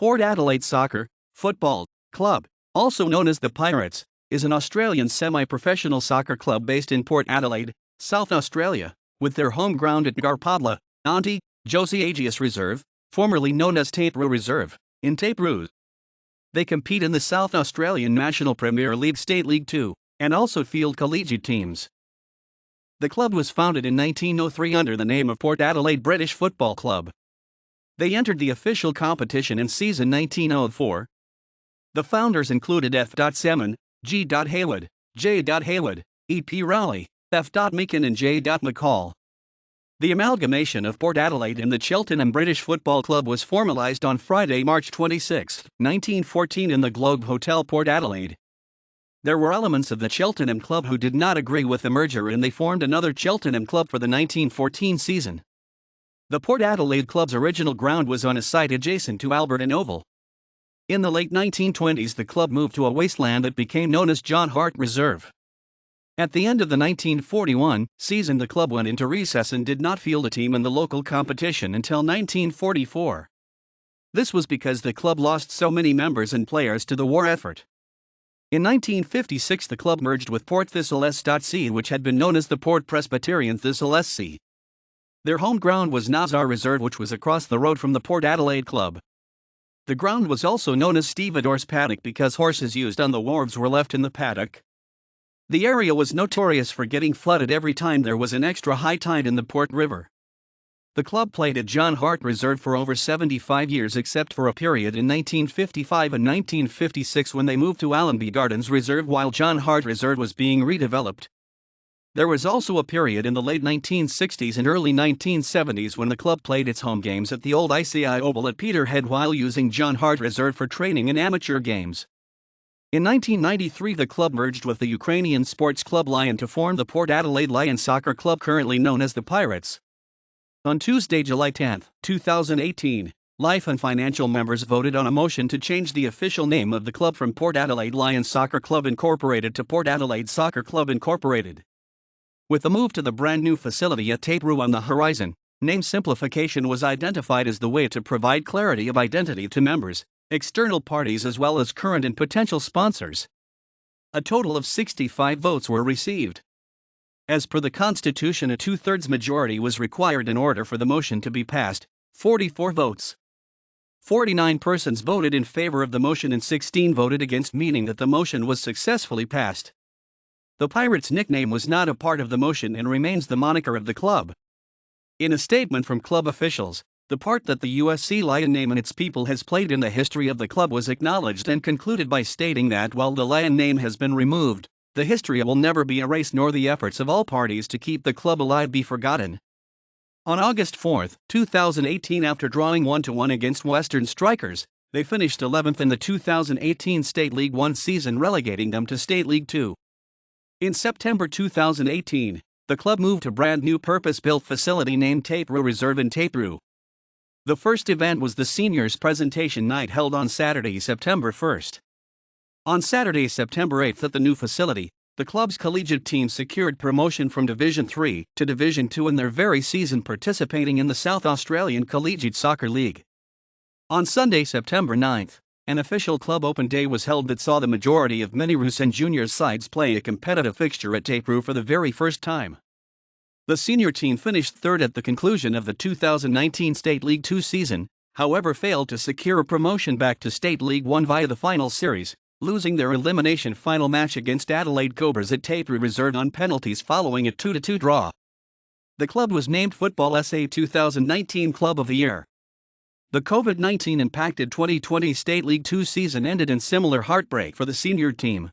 Port Adelaide Soccer, Football, Club, also known as the Pirates, is an Australian semi-professional soccer club based in Port Adelaide, South Australia, with their home ground at Ngarrpadla, Aunty, Josie Agius Reserve, formerly known as Taperoo Reserve, in Taperoo. They compete in the South Australian National Premier League State League 2, and also field collegiate teams. The club was founded in 1903 under the name of Port Adelaide British Football Club. They entered the official competition in season 1904. The founders included F. Seaman, G. Haywood, J. Haywood, E. P. Rowley, F. Meakin and J. McCall. The amalgamation of Port Adelaide and the Cheltenham British Football Club was formalised on Friday, March 26, 1914 in the Globe Hotel, Port Adelaide. There were elements of the Cheltenham Club who did not agree with the merger, and they formed another Cheltenham Club for the 1914 season. The Port Adelaide Club's original ground was on a site adjacent to Alberton Oval. In the late 1920s, the club moved to a wasteland that became known as Ngarrpadla Reserve. At the end of the 1941 season, the club went into recess and did not field a team in the local competition until 1944. This was because the club lost so many members and players to the war effort. In 1956, the club merged with Port Adelaide Sc, which had been known as the Port Presbyterian Adelaide Sc. Their home ground was Ngarrpadla Reserve, which was across the road from the Port Adelaide Club. The ground was also known as Stevedore's Paddock because horses used on the wharves were left in the paddock. The area was notorious for getting flooded every time there was an extra high tide in the Port River. The club played at Ngarrpadla Reserve for over 75 years, except for a period in 1955 and 1956 when they moved to Allenby Gardens Reserve while Ngarrpadla Reserve was being redeveloped. There was also a period in the late 1960s and early 1970s when the club played its home games at the old ICI Oval at Peterhead while using Ngarrpadla Reserve for training and amateur games. In 1993, the club merged with the Ukrainian sports club Lion to form the Port Adelaide Lion Soccer Club, currently known as the Pirates. On Tuesday, July 10, 2018, Life and Financial members voted on a motion to change the official name of the club from Port Adelaide Lion Soccer Club Incorporated to Port Adelaide Soccer Club Incorporated. With the move to the brand new facility at Taperoo on the horizon, name simplification was identified as the way to provide clarity of identity to members, external parties as well as current and potential sponsors. A total of 65 votes were received. As per the Constitution, a two-thirds majority was required in order for the motion to be passed, 44 votes. 49 persons voted in favor of the motion and 16 voted against, meaning that the motion was successfully passed. The Pirates' nickname was not a part of the motion and remains the moniker of the club. In a statement from club officials, the part that the USC Lion name and its people has played in the history of the club was acknowledged and concluded by stating that while the Lion name has been removed, the history will never be erased nor the efforts of all parties to keep the club alive be forgotten. On August 4, 2018, after drawing 1-1 against Western Strikers, they finished 11th in the 2018 State League 1 season, relegating them to State League 2. In September 2018, the club moved to a brand new purpose-built facility named Taperoo Reserve in Taperoo. The first event was the seniors presentation night held on Saturday, September 1. On Saturday, September 8, at the new facility, the club's collegiate team secured promotion from Division 3 to Division 2 in their very season, participating in the South Australian Collegiate Soccer League. On Sunday, September 9, an official club open day was held that saw the majority of mini Roos and juniors sides play a competitive fixture at Taperoo for the very first time. The senior team finished third at the conclusion of the 2019 State League 2 season, however failed to secure a promotion back to State League 1 via the final series, losing their elimination final match against Adelaide Cobras at Taperoo Reserve on penalties following a 2-2 draw. The club was named Football SA 2019 Club of the Year. The COVID-19 impacted 2020 State League 2 season ended in similar heartbreak for the senior team.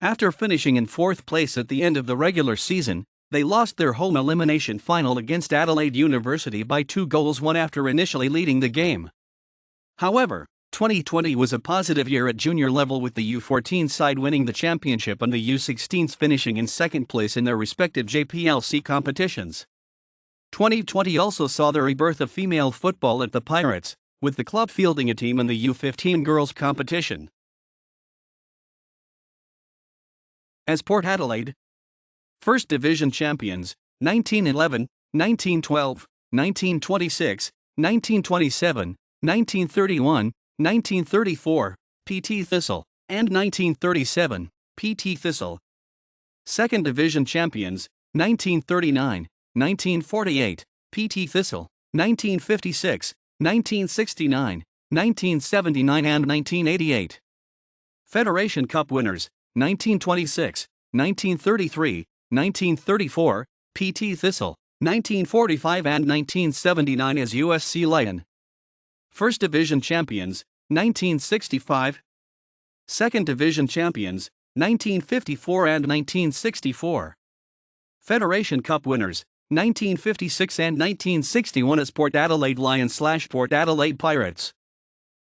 After finishing in fourth place at the end of the regular season, they lost their home elimination final against Adelaide University by 2-1 after initially leading the game. However, 2020 was a positive year at junior level, with the U14 side winning the championship and the U16s finishing in second place in their respective JPLC competitions. 2020 also saw the rebirth of female football at the Pirates, with the club fielding a team in the U15 girls competition. As Port Adelaide, First Division champions, 1911, 1912, 1926, 1927, 1931, 1934, PT Thistle, and 1937, PT Thistle. Second Division champions, 1939, 1948, PT Thistle, 1956, 1969, 1979 and 1988. Federation Cup winners, 1926, 1933, 1934, PT Thistle, 1945 and 1979 as USC Lion. First Division champions, 1965. Second Division champions, 1954 and 1964. Federation Cup winners, 1956 and 1961 as Port Adelaide Lions/Port Adelaide Pirates.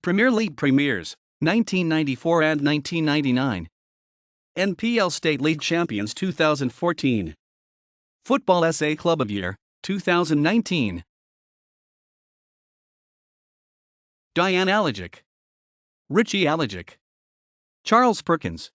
Premier League premiers, 1994 and 1999. NPL State League champions 2014. Football SA Club of Year, 2019. Diane Alajic, Richie Alajic, Charles Perkins.